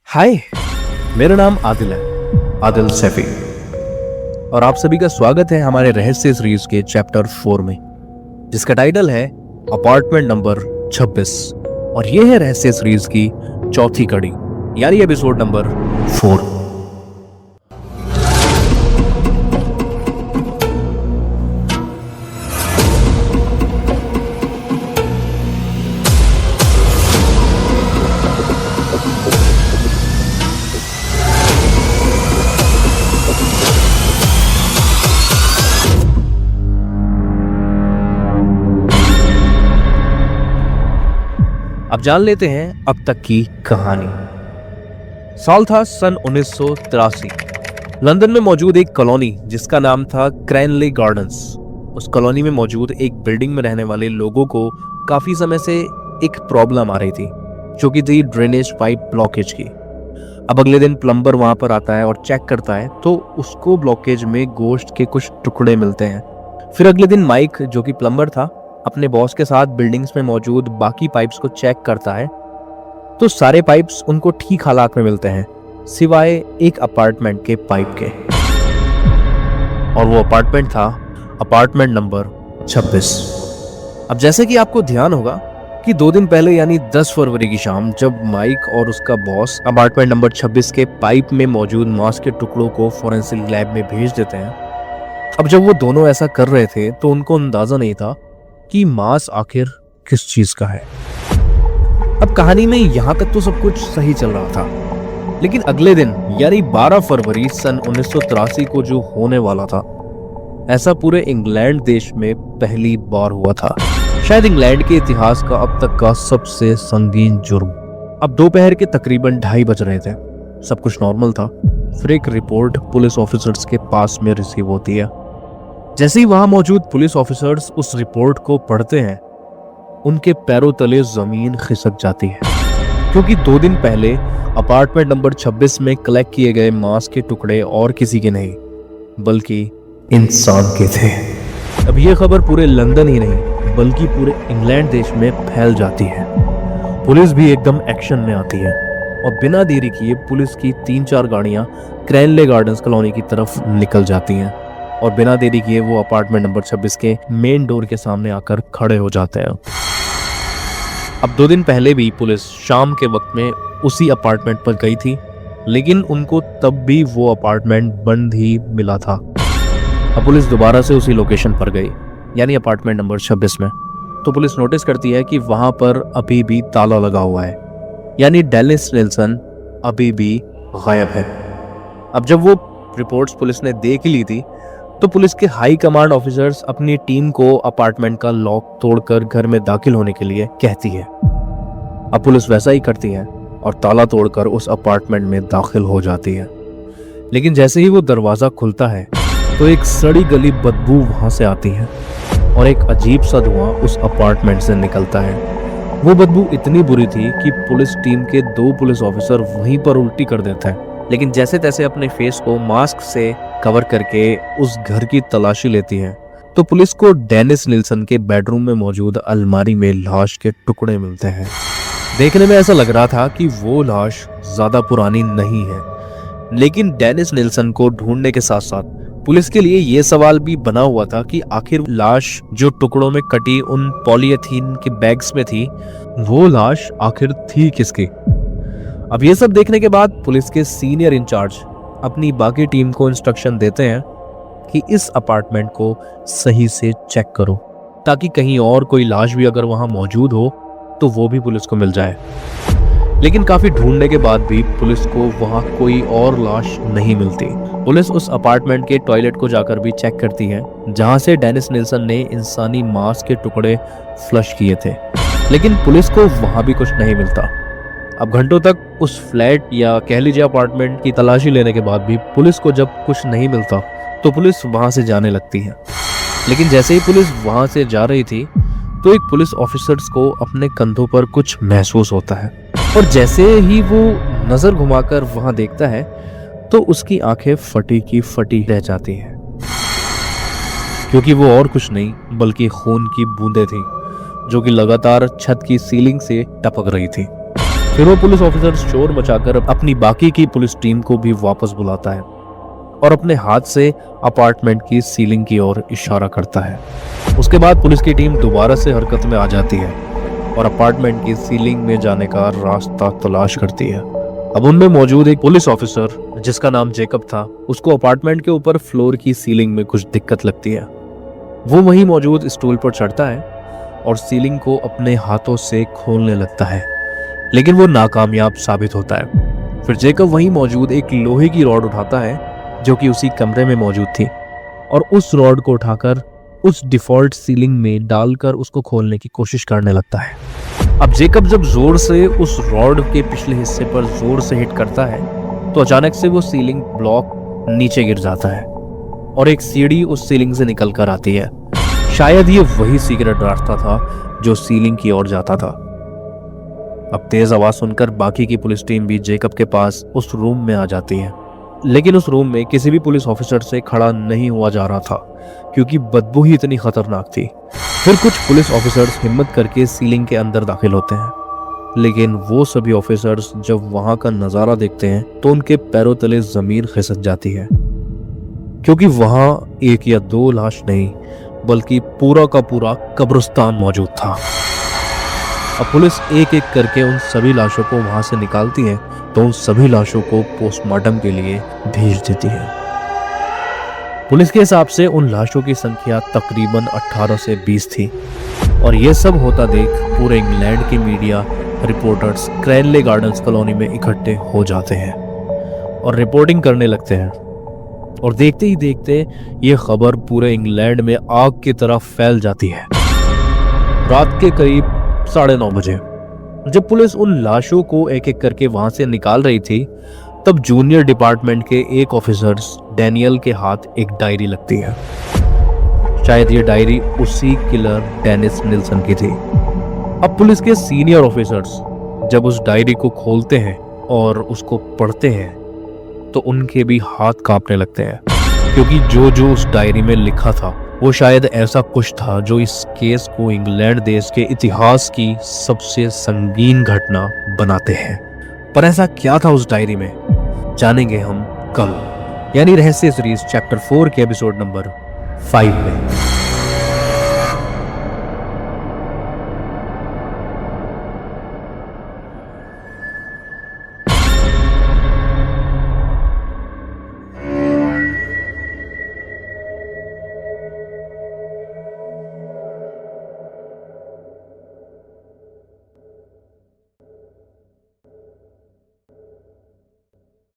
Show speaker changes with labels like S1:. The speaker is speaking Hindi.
S1: हाय, मेरा नाम आदिल है, आदिल सैफी, और आप सभी का स्वागत है हमारे रहस्य सीरीज के चैप्टर 4 में, जिसका टाइटल है अपार्टमेंट नंबर 26। और यह है रहस्य सीरीज की चौथी कड़ी, यानी एपिसोड नंबर 4। अब जान लेते हैं अब तक की कहानी। साल था सन 1983। लंदन में मौजूद एक कॉलोनी जिसका नाम था क्रैनली गार्डन्स। उस कॉलोनी में मौजूद एक बिल्डिंग में रहने वाले लोगों को काफी समय से एक प्रॉब्लम आ रही थी, जो कि थी ड्रेनेज पाइप ब्लॉकेज की। अब अगले दिन प्लम्बर वहां पर आता है और चेक करता है तो उसको ब्लॉकेज में गोश्त के कुछ टुकड़े मिलते हैं। फिर अगले दिन माइक, जो कि प्लम्बर था, अपने बॉस के साथ बिल्डिंग्स में मौजूद बाकी पाइप्स को चेक करता है तो सारे पाइप्स उनको ठीक हालात में मिलते हैं, सिवाय एक अपार्टमेंट के पाइप के। और वो अपार्टमेंट था अपार्टमेंट नंबर 26। अब जैसे कि आपको ध्यान होगा कि 2 दिन पहले यानी 10 फरवरी की शाम, जब माइक और उसका बॉस अपार्टमेंट नंबर 26 के पाइप में मौजूद मांस के टुकड़ों को फोरेंसिक लैब में भेज देते हैं। अब जब वो दोनों ऐसा कर रहे थे तो उनको अंदाजा नहीं था कि मांस आखिर किस चीज का है। अब कहानी में यहां तक तो सब कुछ सही चल रहा था, लेकिन अगले दिन यानी 12 फरवरी सन 1983 को जो होने वाला था, ऐसा पूरे इंग्लैंड देश में पहली बार हुआ था। शायद इंग्लैंड के इतिहास का अब तक का सबसे संगीन जुर्म। अब दोपहर के तकरीबन 2:30 बज रहे थे। सब कुछ नॉर्मल था। फिर एक रिपोर्ट पुलिस ऑफिसर्स के पास में रिसीव होती है। जैसे ही वहां मौजूद पुलिस ऑफिसर्स उस रिपोर्ट को पढ़ते हैं, उनके पैरों तले जमीन खिसक जाती है, क्योंकि 2 दिन पहले अपार्टमेंट नंबर 26 में कलेक्ट किए गए मांस के टुकड़े और किसी के नहीं बल्कि इंसान के थे। अब यह खबर पूरे लंदन ही नहीं बल्कि पूरे इंग्लैंड देश में फैल जाती है। पुलिस भी एकदम एक्शन में आती है और बिना देरी किए पुलिस की 3-4 गाड़ियां क्रैनले गार्डन्स कॉलोनी की तरफ निकल जाती हैं और बिना देरी किए वो अपार्टमेंट नंबर 26 के मेन डोर के सामने आकर खड़े हो जाते हैं। अब 2 दिन पहले भी पुलिस शाम के वक्त में उसी अपार्टमेंट पर गई थी, लेकिन उनको तब भी वो अपार्टमेंट बंद ही मिला था। अब पुलिस दोबारा से उसी लोकेशन पर गई, यानी अपार्टमेंट नंबर 26 में, तो पुलिस नोटिस करती है कि वहां पर अभी भी ताला लगा हुआ है, यानी डेनिस नेल्सन अभी भी गायब है। अब जब वो रिपोर्ट्स पुलिस ने देख ली थी तो पुलिस के हाई कमांड ऑफिसर्स अपनी टीम को अपार्टमेंट का लॉक तोड़कर घर में दाखिल होने के लिए कहती है। अब पुलिस वैसा ही करती है और ताला तोड़कर उस अपार्टमेंट में दाखिल हो जाती है। लेकिन जैसे ही वो दरवाजा खुलता है तो एक सड़ी गली बदबू वहां से आती है और एक अजीब सा धुआं उस अपार्टमेंट से निकलता है। वो बदबू इतनी बुरी थी कि पुलिस टीम के 2 पुलिस ऑफिसर वहीं पर उल्टी कर देते हैं, लेकिन जैसे तैसे अपने फेस को मास्क से कवर करके उस घर की तलाशी लेती है तो पुलिस को डेनिस नेल्सन के बेडरूम में मौजूद अलमारी में लाश के टुकड़े मिलते हैं। देखने में ऐसा लग रहा था कि वो लाश ज्यादा पुरानी नहीं है, लेकिन डेनिस नेल्सन को ढूंढने के साथ साथ पुलिस के लिए ये सवाल भी बना हुआ था कि आखिर लाश जो टुकड़ों में कटी उन पॉलीथीन के बैग्स में थी, वो लाश आखिर थी किसकी। अब ये सब देखने के बाद पुलिस के सीनियर इंचार्ज अपनी बाकी टीम को इंस्ट्रक्शन देते हैं कि इस अपार्टमेंट को सही से चेक करो, ताकि कहीं और कोई लाश भी अगर वहां मौजूद हो तो वो भी पुलिस को मिल जाए। लेकिन काफी ढूंढने के बाद भी पुलिस को वहां कोई और लाश नहीं मिलती। पुलिस उस अपार्टमेंट के टॉयलेट को जाकर भी चेक करती है, जहां से डेनिस नेल्सन ने इंसानी मांस के टुकड़े फ्लश किए थे, लेकिन पुलिस को वहां भी कुछ नहीं मिलता। अब घंटों तक उस फ्लैट या कह लीजिए अपार्टमेंट की तलाशी लेने के बाद भी पुलिस को जब कुछ नहीं मिलता तो पुलिस वहां से जाने लगती है। लेकिन जैसे ही पुलिस वहां से जा रही थी तो एक पुलिस ऑफिसर्स को अपने कंधों पर कुछ महसूस होता है, और जैसे ही वो नजर घुमाकर वहां देखता है तो उसकी आंखें फटी की फटी रह जाती हैं, क्योंकि वो और कुछ नहीं बल्कि खून की बूंदें थी जो कि लगातार छत की सीलिंग से टपक रही थी। फिर वो पुलिस ऑफिसर शोर मचाकर अपनी बाकी की पुलिस टीम को भी वापस बुलाता है और अपने हाथ से अपार्टमेंट की सीलिंग की ओर इशारा करता है। उसके बाद पुलिस की टीम दोबारा से हरकत में आ जाती है और अपार्टमेंट की सीलिंग में जाने का रास्ता तलाश करती है। अब उनमें मौजूद एक पुलिस ऑफिसर जिसका नाम जेकब था, उसको अपार्टमेंट के ऊपर फ्लोर की सीलिंग में कुछ दिक्कत लगती है। वो वहीं मौजूद स्टूल पर चढ़ता है और सीलिंग को अपने हाथों से खोलने लगता है, लेकिन वो नाकामयाब साबित होता है। फिर जेकब वहीं मौजूद एक लोहे की रॉड उठाता है जो कि उसी कमरे में मौजूद थी और उस रॉड को उठाकर उस डिफॉल्ट सीलिंग में डालकर उसको खोलने की कोशिश करने लगता है। अब जेकब जब जोर से उस रॉड के पिछले हिस्से पर जोर से हिट करता है तो अचानक से वो सीलिंग ब्लॉक नीचे गिर जाता है और एक सीढ़ी उस सीलिंग से निकल कर आती है। शायद ये वही सीक्रेट रास्ता था जो सीलिंग की ओर जाता था। अब तेज आवाज सुनकर बाकी की पुलिस टीम भी जेकब के पास उस रूम में आ जाती है, लेकिन उस रूम में किसी भी पुलिस ऑफिसर से खड़ा नहीं हुआ जा रहा था क्योंकि बदबू ही इतनी खतरनाक थी। फिर कुछ पुलिस ऑफिसर्स हिम्मत करके सीलिंग के अंदर दाखिल होते हैं, लेकिन वो सभी ऑफिसर्स जब वहां का नजारा देखते हैं तो उनके पैरों तले जमीन खिसक जाती है क्योंकि वहां एक या दो लाश नहीं बल्कि पूरा का पूरा कब्रिस्तान मौजूद था। अब पुलिस एक एक करके उन सभी लाशों को वहां से निकालती है तो उन सभी लाशों को पोस्टमार्टम के लिए भेज देती है। पुलिस के हिसाब से उन लाशों की संख्या तकरीबन 18 से 20 थी और यह सब होता देख पूरे इंग्लैंड के मीडिया रिपोर्टर्स क्रैनले गार्डन्स कॉलोनी में इकट्ठे हो जाते हैं और रिपोर्टिंग करने लगते हैं और देखते ही देखते ये खबर पूरे इंग्लैंड में आग की तरह फैल जाती है। रात के करीब 9:30 बजे जब पुलिस उन लाशों को एक एक करके वहां से निकाल रही थी तब जूनियर डिपार्टमेंट के एक ऑफिसर डैनियल के हाथ एक डायरी लगती है। शायद ये डायरी उसी किलर डेनिस निल्सन की थी। अब पुलिस के सीनियर ऑफिसर्स जब उस डायरी को खोलते हैं और उसको पढ़ते हैं तो उनके भी हाथ कांपने लगते हैं क्योंकि जो जो उस डायरी में लिखा था वो शायद ऐसा कुछ था जो इस केस को इंग्लैंड देश के इतिहास की सबसे संगीन घटना बनाते हैं। पर ऐसा क्या था उस डायरी में, जानेंगे हम कल, यानी रहस्य सीरीज चैप्टर 4 के एपिसोड नंबर 5 में।